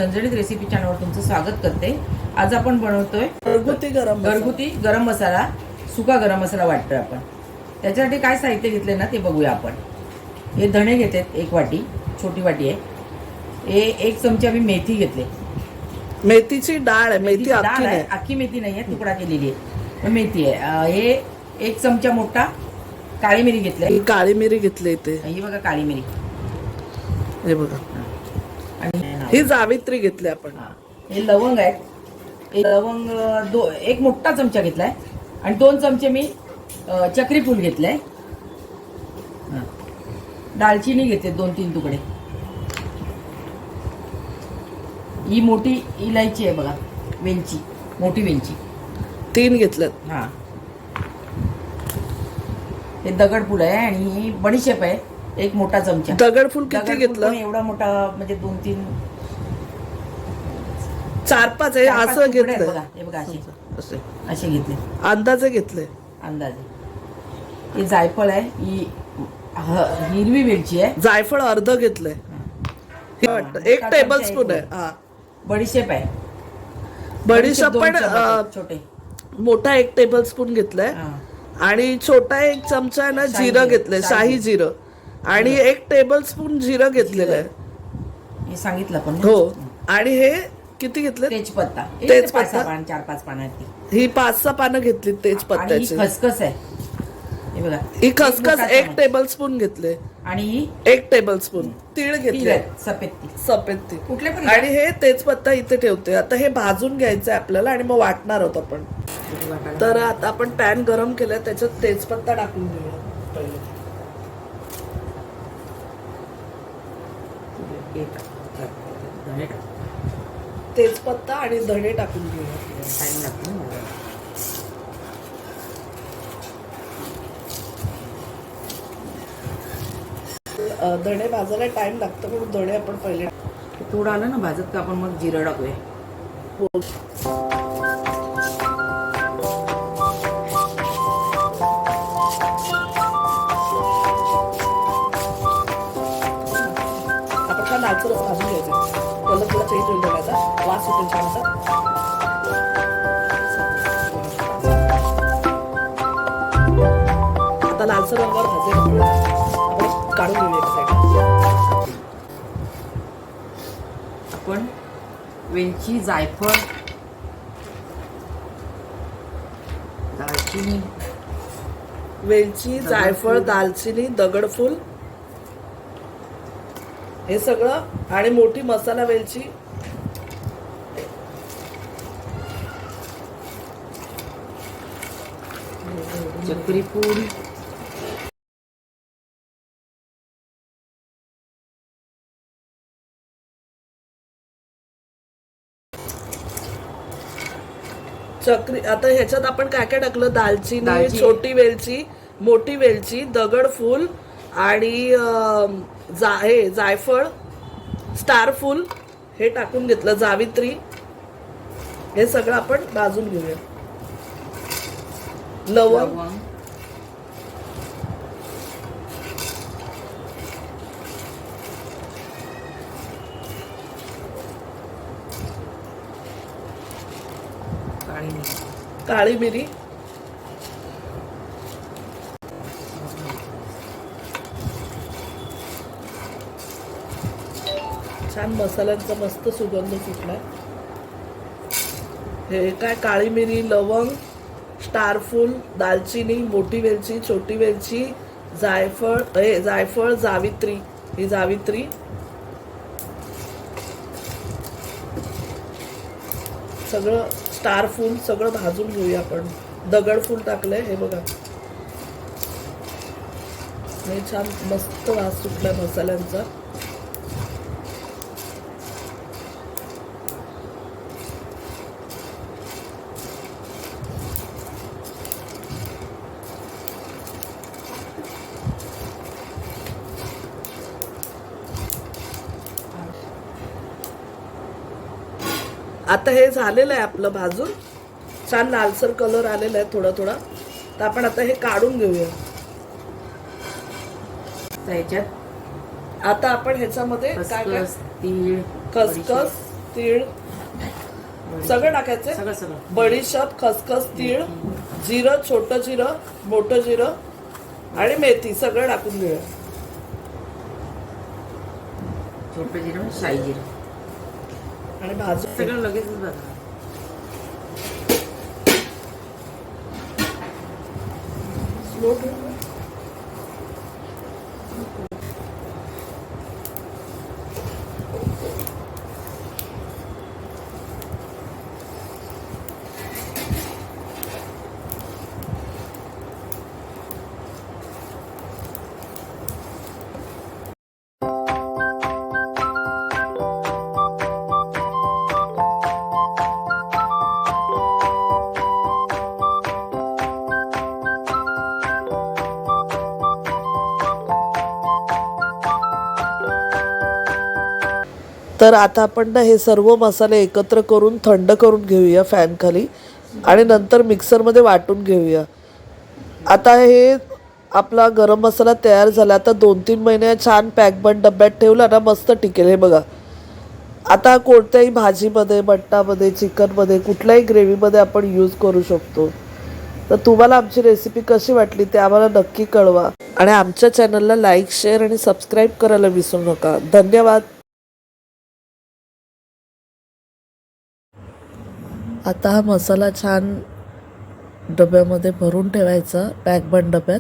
झणझणीत रेसिपी चॅनलवर तुमचं स्वागत करते। आज आपण बनवतोय घरगुती गरम मसाला, सुका गरम मसाला वाटतोय आपण। त्याच्यासाठी काय साहित्य घेतले ना ते बघूया आपण। हे धणे घेतलेत, एक वाटी, छोटी वाटी आहे। हे एक चमचा आम्ही मेथी घेतले, मेथीची डाळ आहे, मेथी डाळ आहे, अख्खी मेथी नाहीये, तुकडा केलेली आहे, मेथी आहे। हे एक चमचा मोठा काळी मिरी घेतली, काळी मिरी घेतली इथे, ही बघा काळी मिरी, हे बघा, आणि ही जावित्री घेतली आपण। हे लवंग आहे, एक लवंग एक मोठा चमचा घेतलाय, आणि 2 चमचे मी चक्री फूल घेतलंय। दालचिनी घेतले 2-3 तुकडे। ही मोठी इलायची आहे बघा, वेलची, मोठी वेलची 3 घेतल्यात। हा, हे दगडफूल आहे, आणि ही बडीशेप आहे, एक मोठा चमचा। दगडफूल किती घेतलं? एवढा मोठा, म्हणजे 2-3 4-5 आहे असं घेतलं बघा। हे बघा, असे घेतले, अंदाजे घेतले, अंदाजे। हे जायफळ आहे, ही हिरवी मिरची आहे, जायफळ अर्ध घेतलंय, एक टेबल स्पून आहे। हा, बडीशेप आहे, बडीशेप पण छोटे, मोठा 1 टेबल स्पून घेतलाय, आणि छोटा 1 चमचा आहे ना जिरं घेतलंय, शाही जिरं, आणि 1 टेबल स्पून जिरं घेतलेलं आहे, हे सांगितलं पण। हो, आणि हे किती घेतले? तेजपत्ता, 4-5 पानाची, ही 5-6 पानं घेतली तेजपत्त्याची। खसखस आहे, हे बघा, ही खसखस 1 टेबल स्पून घेतले, आणि ही 1 टेबल स्पून तीळ घेतले, सफेद तीळ कुठले पण, आणि हे तेजपत्ता इथे ठेवते। आता हे भाजून घ्यायचंय आपल्याला, आणि मग वाटणार आहोत आपण। तर आता आपण पॅन गरम केलाय, त्याच्यात तेजपत्ता टाकून घेऊया पहिले। तेजपत्ता आणि धणे टाकून घेऊया। धणे भाजायला टाइम लागतो, म्हणून धणे आपण पहिले थोडं आलं ना भाजत का आपण मग जिरं टाकूया। आपण छान लालसर भाजून घ्यायचं, कलर थोडा चेंज होईल बघायचा, वास सुटेल छानसा। आता लालसर रंगावर भाजेल, आपण काढून घेऊया एका साईडला। आपण वेलची, जायफळ, दालचिनी, वेलची, जायफळ, दालचिनी, दगडफूल, हे सगळं, आणि मोठी मसाला वेलची, चक्री फूल, चक्री। आता ह्याच्यात आपण काय काय टाकलं? दालचिनी, छोटी वेलची, मोठी वेलची, दगडफूल, आणि जायफळ, स्टार फूल हे टाकून घेतलं, जावित्री, हे सगळं आपण भाजून घेऊया। लवंग, काळी मिरी, छान मसाल्यांचा मस्त सुगंध सुटलाय। हे काय, काळी मिरी, लवंग, स्टारफूल, दालचिनी, मोठी वेलची, छोटी वेलची, जायफळ, जावित्री, ही जावित्री, सगळं स्टार फूल सगळं भाजून घेऊया आपण। दगडफूल टाकलंय, हे बघा, हे छान मस्त वास सुटलाय मसाल्यांचा। आता हे झालेलं आहे आपलं भाजून, छान लालसर कलर आलेला आहे थोडा थोडा। तर आपण आता हे काढून घेऊया। आता आपण ह्याच्यामध्ये काय काय, तीळ, खसखस, तीळ सगळं टाकायचं. सगळं सगळं बडीशेप, खसखस, तीळ, जिरं, छोटं जिरं, मोठं जिरं आणि मेथी सगळं टाकून घेऊया. छोटं जिरं, शाई जिरं आणि भाजून सगळं लगेचच भाजणार. स्लो ठेव. तर आता आपण ना हे सर्व मसाले एकत्र करून थंड करून घेऊया फॅन खाली आणि नंतर मिक्सरमध्ये वाटून घेऊया. आता हे आपला गरम मसाला तयार झाला. आता 2-3 महिने छान पॅक बंद डब्यात ठेवला ना मस्त टिकेल. हे बघा, आता कोणत्याही भाजीमध्ये, मटणामध्ये, चिकनमध्ये, कुठल्याही ग्रेव्हीमध्ये आपण यूज करू शकतो. तर तुम्हाला आमची रेसिपी कशी वाटली ते आम्हाला नक्की कळवा आणि आमच्या चॅनलला लाईक, शेअर आणि सबस्क्राईब करायला विसरू नका. धन्यवाद. आता हा मसाला छान डब्यामध्ये भरून ठेवायचा, पॅक बंद डब्यात.